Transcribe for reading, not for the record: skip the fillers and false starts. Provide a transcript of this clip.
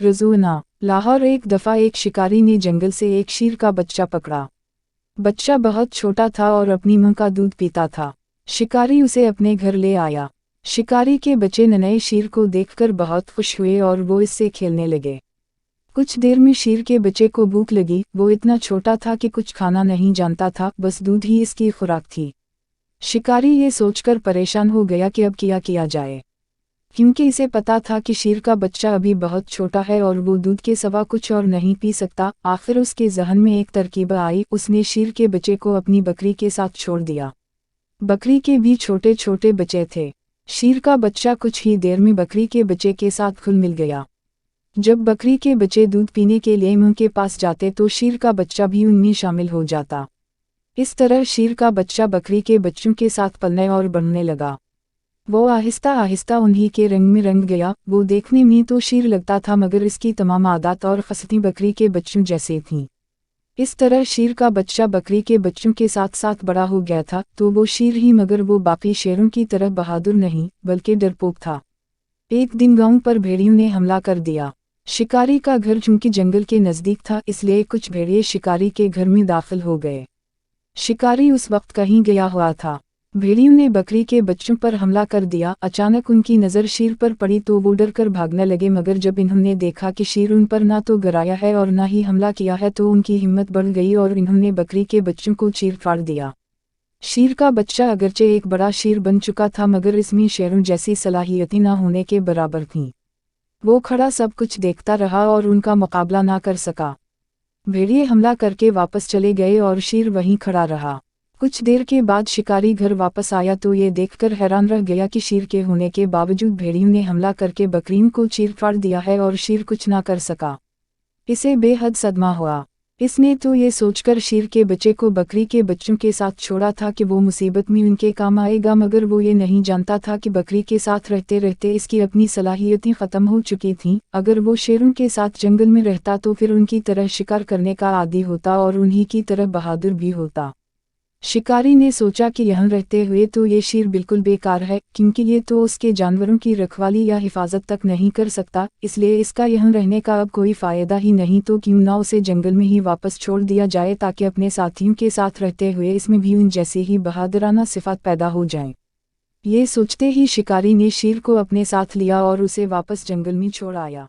रज़ूना। लाहौर। एक दफ़ा एक शिकारी ने जंगल से एक शेर का बच्चा पकड़ा। बच्चा बहुत छोटा था और अपनी मां का दूध पीता था। शिकारी उसे अपने घर ले आया। शिकारी के बच्चे नन्हे शेर को देखकर बहुत खुश हुए और वो इससे खेलने लगे। कुछ देर में शेर के बच्चे को भूख लगी। वो इतना छोटा था कि कुछ खाना नहीं जानता था, बस दूध ही इसकी खुराक थी। शिकारी ये सोचकर परेशान हो गया कि अब क्या किया जाए, क्योंकि इसे पता था कि शेर का बच्चा अभी बहुत छोटा है और वो दूध के सिवा कुछ और नहीं पी सकता। आखिर उसके जहन में एक तरकीब आई। उसने शेर के बच्चे को अपनी बकरी के साथ छोड़ दिया। बकरी के भी छोटे छोटे बच्चे थे। शेर का बच्चा कुछ ही देर में बकरी के बच्चे के साथ घुल मिल गया। जब बकरी के बच्चे दूध पीने के लिए मुंह के पास जाते तो शेर का बच्चा भी उनमें शामिल हो जाता। इस तरह शेर का बच्चा बकरी के बच्चों के साथ पलने और बढ़ने लगा। वो आहिस्ता आहिस्ता उन्हीं के रंग में रंग गया। वो देखने में तो शेर लगता था, मगर इसकी तमाम आदत और खसलें बकरी के बच्चों जैसे थीं। इस तरह शेर का बच्चा बकरी के बच्चों के साथ साथ बड़ा हो गया था। तो वो शेर ही, मगर वो बाकी शेरों की तरह बहादुर नहीं बल्कि डरपोक था। एक दिन गांव पर भेड़ियों ने हमला कर दिया। शिकारी का घर चूंकि जंगल के नज़दीक था, इसलिए कुछ भेड़िए शिकारी के घर में दाखिल हो गए। शिकारी उस वक्त कहीं गया हुआ था। भेड़ियों ने बकरी के बच्चों पर हमला कर दिया। अचानक उनकी नज़र शेर पर पड़ी तो वो डर कर भागने लगे, मगर जब इन्होंने देखा कि शेर उन पर ना तो गिराया है और ना ही हमला किया है तो उनकी हिम्मत बढ़ गई और इन्होंने बकरी के बच्चों को चीर फाड़ दिया। शेर का बच्चा अगरचे एक बड़ा शेर बन चुका था, मगर इसमें शेरों जैसी सलाहियतें ना होने के बराबर थीं। वो खड़ा सब कुछ देखता रहा और उनका मुकाबला ना कर सका। भेड़िए हमला करके वापस चले गए और शेर वहीं खड़ा रहा। कुछ देर के बाद शिकारी घर वापस आया तो ये देखकर हैरान रह गया कि शेर के होने के बावजूद भेड़ियों ने हमला करके बकरियों को चीर फाड़ दिया है और शेर कुछ ना कर सका। इसे बेहद सदमा हुआ। इसने तो ये सोचकर शेर के बच्चे को बकरी के बच्चों के साथ छोड़ा था कि वो मुसीबत में उनके काम आएगा, मगर वो ये नहीं जानता था कि बकरी के साथ रहते रहते इसकी अपनी सलाहियतें ख़त्म हो चुकी थीं। अगर वो शेरों के साथ जंगल में रहता तो फिर उनकी तरह शिकार करने का आदी होता और उन्हीं की तरह बहादुर भी होता। शिकारी ने सोचा कि यहाँ रहते हुए तो ये शेर बिल्कुल बेकार है, क्योंकि ये तो उसके जानवरों की रखवाली या हिफाजत तक नहीं कर सकता, इसलिए इसका यहाँ रहने का अब कोई फ़ायदा ही नहीं। तो क्यों ना उसे जंगल में ही वापस छोड़ दिया जाए, ताकि अपने साथियों के साथ रहते हुए इसमें भी उन जैसी ही बहादुराना सिफ़ात पैदा हो जाएं। ये सोचते ही शिकारी ने शेर को अपने साथ लिया और उसे वापस जंगल में छोड़ आया।